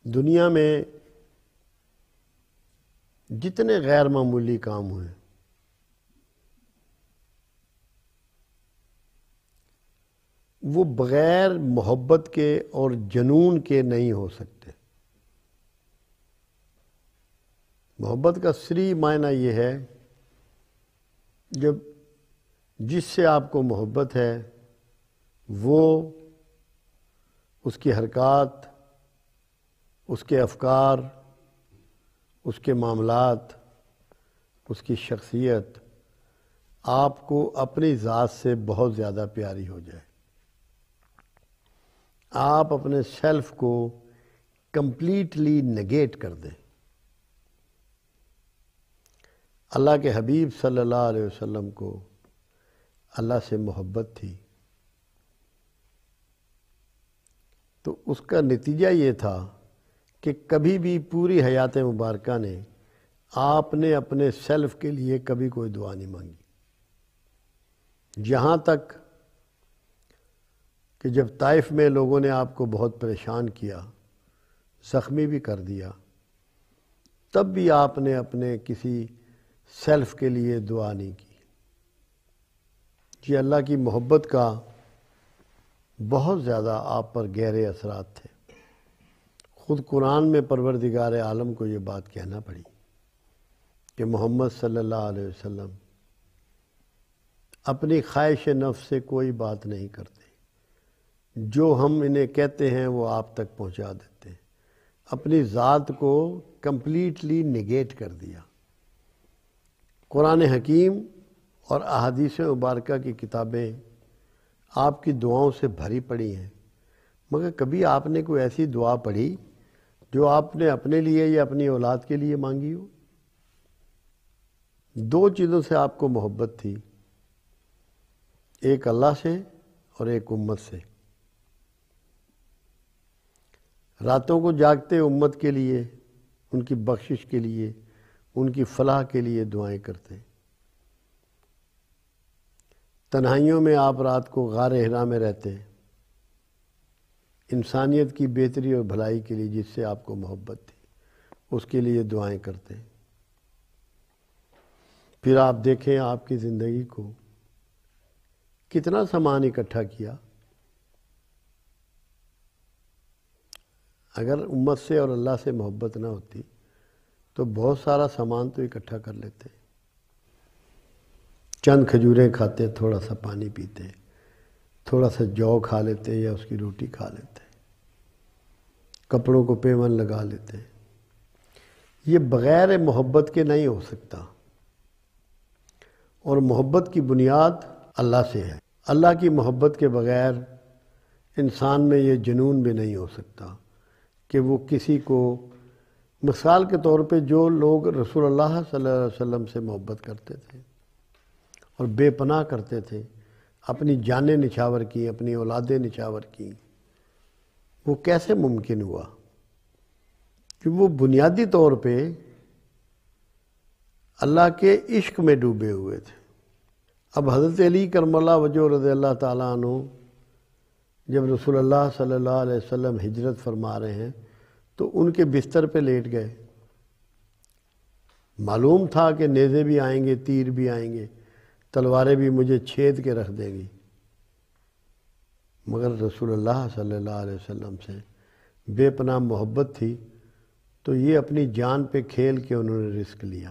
دنیا میں جتنے غیر معمولی کام ہوئے وہ بغیر محبت کے اور جنون کے نہیں ہو سکتے۔ محبت کا صریح معنی یہ ہے جب جس سے آپ کو محبت ہے وہ اس کی حرکات، اس کے افکار، اس کے معاملات، اس کی شخصیت آپ کو اپنی ذات سے بہت زیادہ پیاری ہو جائے، آپ اپنے سیلف کو کمپلیٹلی نگیٹ کر دیں۔ اللہ کے حبیب صلی اللہ علیہ وسلم کو اللہ سے محبت تھی، تو اس کا نتیجہ یہ تھا کہ کبھی بھی پوری حیات مبارکہ نے آپ نے اپنے سیلف کے لیے کبھی کوئی دعا نہیں مانگی، یہاں تک کہ جب طائف میں لوگوں نے آپ کو بہت پریشان کیا، زخمی بھی کر دیا، تب بھی آپ نے اپنے کسی سیلف کے لیے دعا نہیں کی۔ یہ اللہ کی محبت کا بہت زیادہ آپ پر گہرے اثرات تھے۔ خود قرآن میں پروردگار عالم کو یہ بات کہنا پڑی کہ محمد صلی اللہ علیہ وسلم اپنی خواہش نفس سے کوئی بات نہیں کرتے، جو ہم انہیں کہتے ہیں وہ آپ تک پہنچا دیتے ہیں، اپنی ذات کو کمپلیٹلی نگیٹ کر دیا۔ قرآن حکیم اور احادیث مبارکہ کی کتابیں آپ کی دعاؤں سے بھری پڑی ہیں، مگر کبھی آپ نے کوئی ایسی دعا پڑھی جو آپ نے اپنے لیے یا اپنی اولاد کے لیے مانگی ہو؟ دو چیزوں سے آپ کو محبت تھی، ایک اللہ سے اور ایک امت سے۔ راتوں کو جاگتے امت کے لیے، ان کی بخشش کے لیے، ان کی فلاح کے لیے دعائیں کرتے۔ تنہائیوں میں آپ رات کو غار حرا میں رہتے، انسانیت کی بہتری اور بھلائی کے لیے، جس سے آپ کو محبت تھی، اس کے لیے دعائیں کرتے۔ پھر آپ دیکھیں آپ کی زندگی کو کتنا سامان اکٹھا کیا۔ اگر امت سے اور اللہ سے محبت نہ ہوتی تو بہت سارا سامان تو اکٹھا کر لیتے، چند کھجوریں کھاتے، تھوڑا سا پانی پیتے، تھوڑا سا جو کھا لیتے یا اس کی روٹی کھا لیتے، کپڑوں کو پیون لگا لیتے۔ یہ بغیر محبت کے نہیں ہو سکتا، اور محبت کی بنیاد اللہ سے ہے۔ اللہ کی محبت کے بغیر انسان میں یہ جنون بھی نہیں ہو سکتا کہ وہ کسی کو، مثال کے طور پہ جو لوگ رسول اللہ صلی اللہ علیہ وسلم سے محبت کرتے تھے اور بے پناہ کرتے تھے، اپنی جانیں نچھاور کی، اپنی اولادیں نچھاور کی، وہ کیسے ممکن ہوا؟ کہ وہ بنیادی طور پہ اللہ کے عشق میں ڈوبے ہوئے تھے۔ اب حضرت علی کرم اللہ وجہہ رضی اللہ تعالیٰ عنہ جب رسول اللہ صلی اللہ علیہ وسلم ہجرت فرما رہے ہیں تو ان کے بستر پہ لیٹ گئے۔ معلوم تھا کہ نیزے بھی آئیں گے، تیر بھی آئیں گے، تلواریں بھی مجھے چھید کے رکھ دیں گی، مگر رسول اللہ صلی اللہ علیہ وسلم سے بے پناہ محبت تھی، تو یہ اپنی جان پہ کھیل کے انہوں نے رسک لیا۔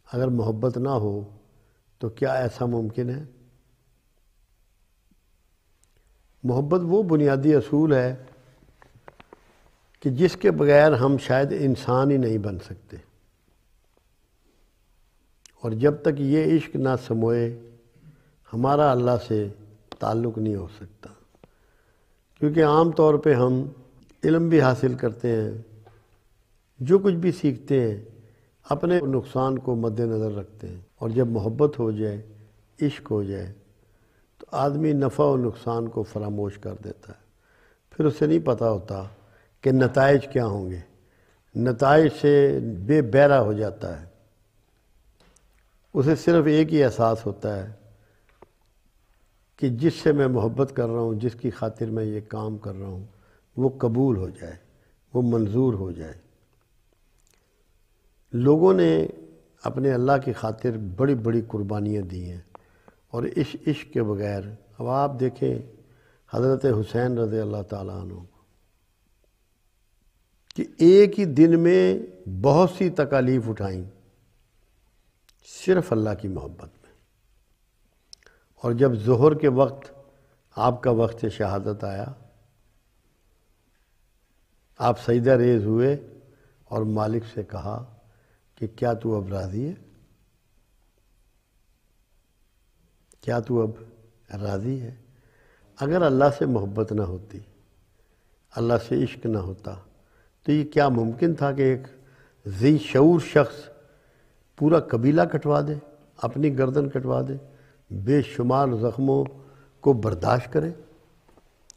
اگر محبت نہ ہو تو کیا ایسا ممکن ہے؟ محبت وہ بنیادی اصول ہے کہ جس کے بغیر ہم شاید انسان ہی نہیں بن سکتے، اور جب تک یہ عشق نہ سموئے ہمارا اللہ سے تعلق نہیں ہو سکتا۔ کیونکہ عام طور پہ ہم علم بھی حاصل کرتے ہیں، جو کچھ بھی سیکھتے ہیں اپنے نقصان کو مد نظر رکھتے ہیں، اور جب محبت ہو جائے، عشق ہو جائے، تو آدمی نفع و نقصان کو فراموش کر دیتا ہے۔ پھر اسے نہیں پتہ ہوتا کہ نتائج کیا ہوں گے، نتائج سے بے بہرا ہو جاتا ہے۔ اسے صرف ایک ہی احساس ہوتا ہے کہ جس سے میں محبت کر رہا ہوں، جس کی خاطر میں یہ کام کر رہا ہوں، وہ قبول ہو جائے، وہ منظور ہو جائے۔ لوگوں نے اپنے اللہ کی خاطر بڑی بڑی قربانیاں دی ہیں، اور اس عشق کے بغیر اب آپ دیکھیں حضرت حسین رضی اللہ تعالیٰ عنہ کہ ایک ہی دن میں بہت سی تکالیف اٹھائیں صرف اللہ کی محبت میں، اور جب ظہر کے وقت آپ کا وقت شہادت آیا، آپ سجدہ ریز ہوئے اور مالک سے کہا کہ کیا تو اب راضی ہے؟ کیا تو اب راضی ہے؟ اگر اللہ سے محبت نہ ہوتی، اللہ سے عشق نہ ہوتا، تو یہ کیا ممکن تھا کہ ایک ذی شعور شخص پورا قبیلہ کٹوا دے، اپنی گردن کٹوا دے، بے شمار زخموں کو برداشت کرے؟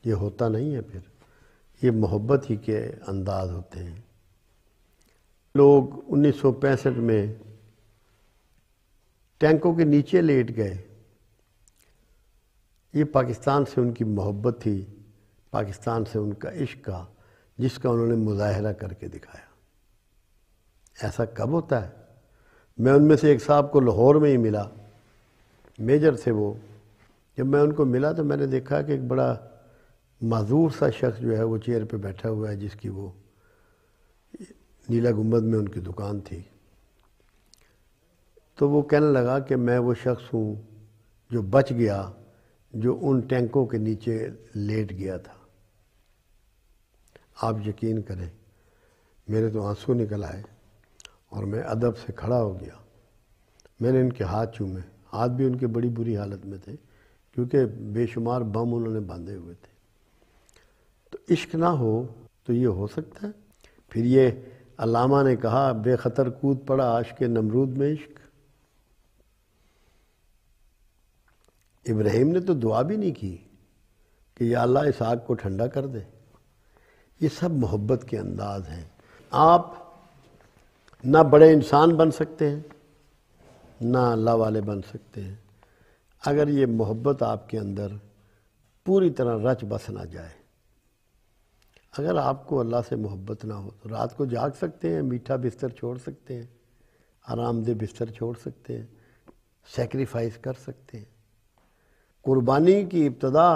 یہ ہوتا نہیں ہے۔ پھر یہ محبت ہی کے انداز ہوتے ہیں۔ لوگ 1965 میں ٹینکوں کے نیچے لیٹ گئے، یہ پاکستان سے ان کی محبت تھی، پاکستان سے ان کا عشق کا، جس کا انہوں نے مظاہرہ کر کے دکھایا۔ ایسا کب ہوتا ہے؟ میں ان میں سے ایک صاحب کو لاہور میں ہی ملا، میجر تھے وہ۔ جب میں ان کو ملا تو میں نے دیکھا کہ ایک بڑا معذور سا شخص جو ہے وہ چیئر پہ بیٹھا ہوا ہے، جس کی وہ نیلا گنبد میں ان کی دکان تھی۔ تو وہ کہنے لگا کہ میں وہ شخص ہوں جو بچ گیا، جو ان ٹینکوں کے نیچے لیٹ گیا تھا۔ آپ یقین کریں میرے تو آنسو نکل آئے، اور میں ادب سے کھڑا ہو گیا۔ میں نے ان کے ہاتھ چومے، ہاتھ بھی ان کے بڑی بری حالت میں تھے، کیونکہ بے شمار بم انہوں نے باندھے ہوئے تھے۔ تو عشق نہ ہو تو یہ ہو سکتا ہے؟ پھر یہ علامہ نے کہا بے خطر کود پڑا عاشق نمرود میں عشق۔ ابراہیم نے تو دعا بھی نہیں کی کہ یا اللہ اس آگ کو ٹھنڈا کر دے۔ یہ سب محبت کے انداز ہیں۔ آپ نہ بڑے انسان بن سکتے ہیں، نہ اللہ والے بن سکتے ہیں، اگر یہ محبت آپ کے اندر پوری طرح رچ بس نہ جائے۔ اگر آپ کو اللہ سے محبت نہ ہو تو رات کو جاگ سکتے ہیں، میٹھا بستر چھوڑ سکتے ہیں، آرام دہ بستر چھوڑ سکتے ہیں، سیکریفائس کر سکتے ہیں۔ قربانی کی ابتدا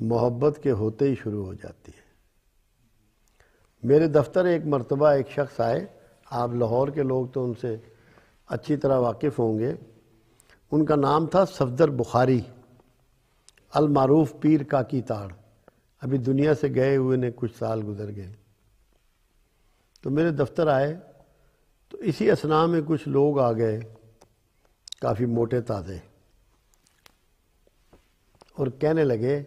محبت کے ہوتے ہی شروع ہو جاتی ہے۔ میرے دفتر ایک مرتبہ ایک شخص آئے، آپ لاہور کے لوگ تو ان سے اچھی طرح واقف ہوں گے، ان کا نام تھا صفدر بخاری، المعروف پیر کاکی تاڑ۔ ابھی دنیا سے گئے ہوئے نے کچھ سال گزر گئے۔ تو میرے دفتر آئے تو اسی اثناء میں کچھ لوگ آ گئے، کافی موٹے تازے، اور کہنے لگے،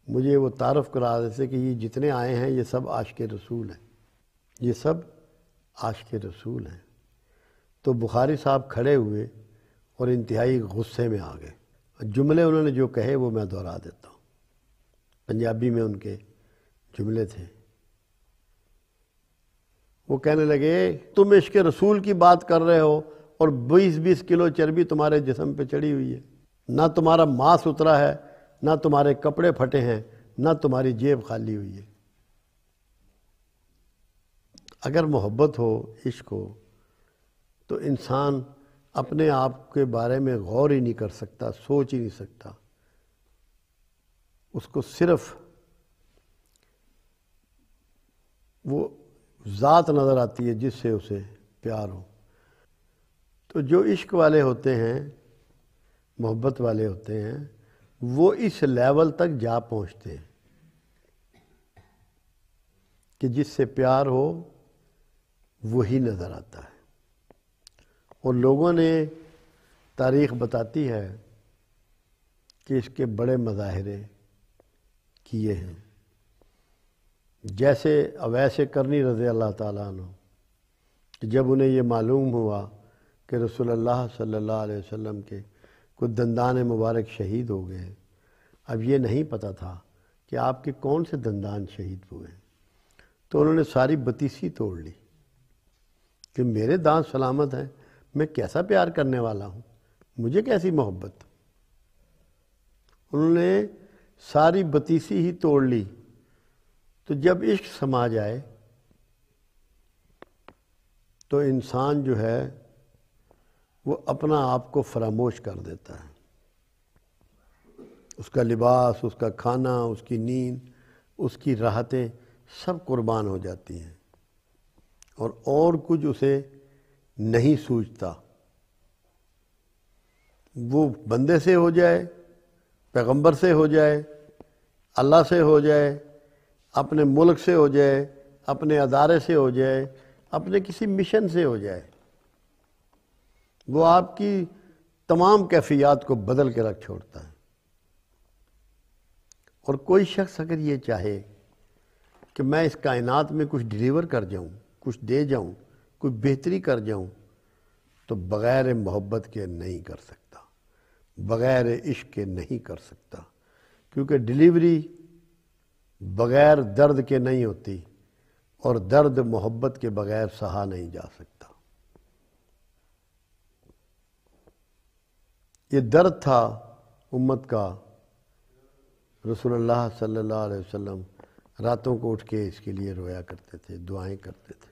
مجھے وہ تعارف کرا دیتے کہ یہ جتنے آئے ہیں یہ سب عاشق رسول ہیں، یہ سب عاشق رسول ہیں۔ تو بخاری صاحب کھڑے ہوئے اور انتہائی غصے میں آ گئے۔ جملے انہوں نے جو کہے وہ میں دہرا دیتا ہوں، پنجابی میں ان کے جملے تھے۔ وہ کہنے لگے تم عشق رسول کی بات کر رہے ہو اور 20-20 کلو چربی تمہارے جسم پہ چڑھی ہوئی ہے، نہ تمہارا ماس اترا ہے، نہ تمہارے کپڑے پھٹے ہیں، نہ تمہاری جیب خالی ہوئی ہے۔ اگر محبت ہو، عشق ہو، تو انسان اپنے آپ کے بارے میں غور ہی نہیں کر سکتا، سوچ ہی نہیں سکتا۔ اس کو صرف وہ ذات نظر آتی ہے جس سے اسے پیار ہو۔ تو جو عشق والے ہوتے ہیں، محبت والے ہوتے ہیں، وہ اس لیول تک جا پہنچتے ہیں کہ جس سے پیار ہو وہی نظر آتا ہے۔ اور لوگوں نے تاریخ بتاتی ہے کہ اس کے بڑے مظاہرے کیے ہیں، جیسے اویس کرنی رضی اللہ تعالیٰ عنہ، کہ جب انہیں یہ معلوم ہوا کہ رسول اللہ صلی اللہ علیہ وسلم کے کچھ دندان مبارک شہید ہو گئے ہیں، اب یہ نہیں پتہ تھا کہ آپ کے کون سے دندان شہید ہوئے ہیں، تو انہوں نے ساری بتیسی توڑ لی کہ میرے دانت سلامت ہیں، میں کیسا پیار کرنے والا ہوں، مجھے کیسی محبت۔ انہوں نے ساری بتیسی ہی توڑ لی تو جب عشق سما جائے تو انسان جو ہے وہ اپنا آپ کو فراموش کر دیتا ہے. اس کا لباس، اس کا کھانا، اس کی نیند، اس کی راحتیں سب قربان ہو جاتی ہیں، اور کچھ اسے نہیں سوچتا. وہ بندے سے ہو جائے، پیغمبر سے ہو جائے، اللہ سے ہو جائے، اپنے ملک سے ہو جائے، اپنے ادارے سے ہو جائے، اپنے کسی مشن سے ہو جائے، وہ آپ کی تمام کیفیات کو بدل کے رکھ چھوڑتا ہے. اور کوئی شخص اگر یہ چاہے کہ میں اس کائنات میں کچھ ڈیلیور کر جاؤں، کچھ دے جاؤں، کوئی بہتری کر جاؤں، تو بغیر محبت کے نہیں کر سکتا، بغیر عشق کے نہیں کر سکتا. کیونکہ ڈیلیوری بغیر درد کے نہیں ہوتی، اور درد محبت کے بغیر سہا نہیں جا سکتا. یہ درد تھا امت کا. رسول اللہ صلی اللہ علیہ وسلم راتوں کو اٹھ کے اس کے لیے رویا کرتے تھے، دعائیں کرتے تھے.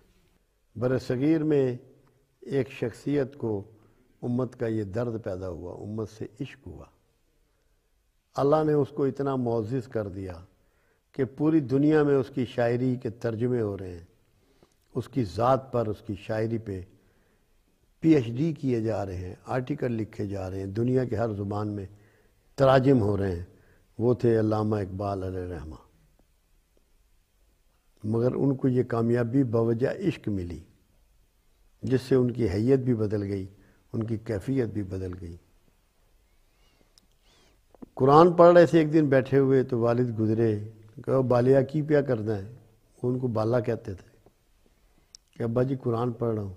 برصغیر میں ایک شخصیت کو امت کا یہ درد پیدا ہوا، امت سے عشق ہوا. اللہ نے اس کو اتنا معزز کر دیا کہ پوری دنیا میں اس کی شاعری کے ترجمے ہو رہے ہیں، اس کی ذات پر، اس کی شاعری پہ PhD کیے جا رہے ہیں، آرٹیکل لکھے جا رہے ہیں، دنیا کے ہر زبان میں تراجم ہو رہے ہیں. وہ تھے علامہ اقبال علیہ رحمہ. مگر ان کو یہ کامیابی بوجہ عشق ملی، جس سے ان کی حیت بھی بدل گئی، ان کی کیفیت بھی بدل گئی. قرآن پڑھ رہے تھے، ایک دن بیٹھے ہوئے تو والد گزرے، کہ بالیا کی پیا کرنا ہے؟ وہ ان کو بالا کہتے تھے کہ ابا جی قرآن پڑھ رہا ہوں.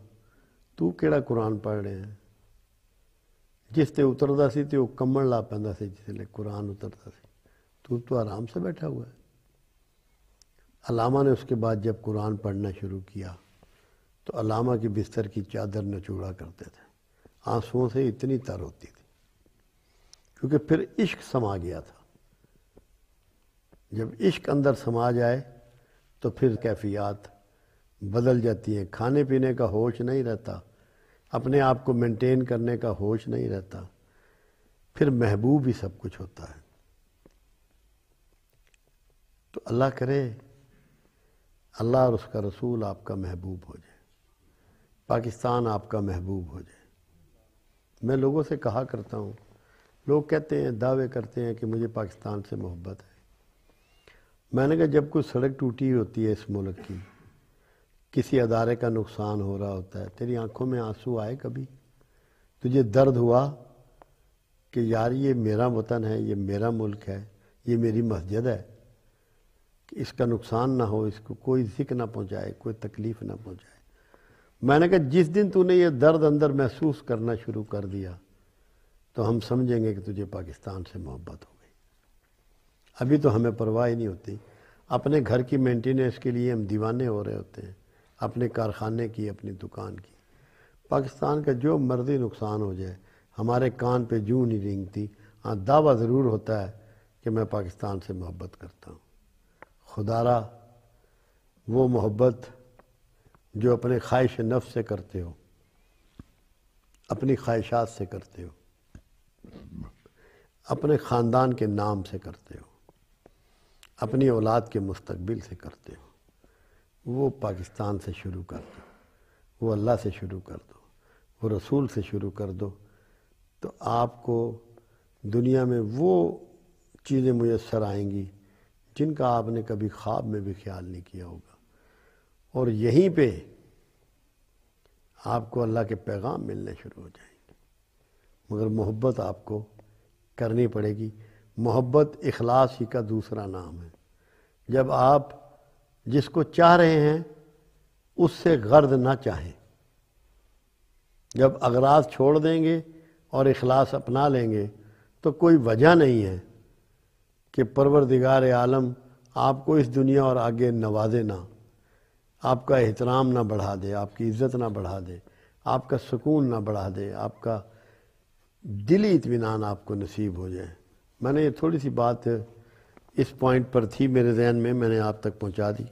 تو کیڑا قرآن پڑھ رہے ہیں؟ جس تے اتردا سی تے وہ کمن لا پیندا سی، جس لے قرآن اتردا سی. تو آرام سے بیٹھا ہوا ہے. علامہ نے اس کے بعد جب قرآن پڑھنا شروع کیا تو علامہ کی بستر کی چادر نچوڑا کرتے تھے، آنسوؤں سے اتنی تر ہوتی تھی، کیونکہ پھر عشق سما گیا تھا. جب عشق اندر سما جائے تو پھر کیفیات بدل جاتی ہیں. کھانے پینے کا ہوش نہیں رہتا، اپنے آپ کو مینٹین کرنے کا ہوش نہیں رہتا، پھر محبوب ہی سب کچھ ہوتا ہے. تو اللہ کرے اللہ اور اس کا رسول آپ کا محبوب ہو جائے، پاکستان آپ کا محبوب ہو جائے. میں لوگوں سے کہا کرتا ہوں، لوگ کہتے ہیں، دعوے کرتے ہیں کہ مجھے پاکستان سے محبت ہے. میں نے کہا جب کوئی سڑک ٹوٹی ہوتی ہے اس ملک کی، کسی ادارے کا نقصان ہو رہا ہوتا ہے، تیری آنکھوں میں آنسو آئے کبھی؟ تجھے درد ہوا کہ یار یہ میرا وطن ہے، یہ میرا ملک ہے، یہ میری مسجد ہے، کہ اس کا نقصان نہ ہو، اس کو کوئی ذکر نہ پہنچائے، کوئی تکلیف نہ پہنچائے؟ میں نے کہا جس دن تو نے یہ درد اندر محسوس کرنا شروع کر دیا تو ہم سمجھیں گے کہ تجھے پاکستان سے محبت ہو گئی. ابھی تو ہمیں پرواہ ہی نہیں ہوتی. اپنے گھر کی مینٹیننس کے لیے ہم دیوانے ہو رہے ہوتے ہیں، اپنے کارخانے کی، اپنی دکان کی. پاکستان کا جو مرضی نقصان ہو جائے ہمارے کان پہ جوں نہیں رینگتی. ہاں دعویٰ ضرور ہوتا ہے کہ میں پاکستان سے محبت کرتا ہوں. خدارا وہ محبت جو اپنے خواہش نفس سے کرتے ہو، اپنی خواہشات سے کرتے ہو، اپنے خاندان کے نام سے کرتے ہو، اپنی اولاد کے مستقبل سے کرتے ہو، وہ پاکستان سے شروع کر دو، وہ اللہ سے شروع کر دو، وہ رسول سے شروع کر دو، تو آپ کو دنیا میں وہ چیزیں میسر آئیں گی جن کا آپ نے کبھی خواب میں بھی خیال نہیں کیا ہوگا. اور یہیں پہ آپ کو اللہ کے پیغام ملنے شروع ہو جائیں گے. مگر محبت آپ کو کرنی پڑے گی. محبت اخلاص ہی کا دوسرا نام ہے. جب آپ جس کو چاہ رہے ہیں اس سے غرض نہ چاہیں، جب اغراض چھوڑ دیں گے اور اخلاص اپنا لیں گے تو کوئی وجہ نہیں ہے کہ پروردگار عالم آپ کو اس دنیا اور آگے نوازے نہ، آپ کا احترام نہ بڑھا دے، آپ کی عزت نہ بڑھا دے، آپ کا سکون نہ بڑھا دے، آپ کا دلی اطمینان آپ کو نصیب ہو جائے. میں نے یہ تھوڑی سی بات اس پوائنٹ پر تھی میرے ذہن میں نے آپ تک پہنچا دی۔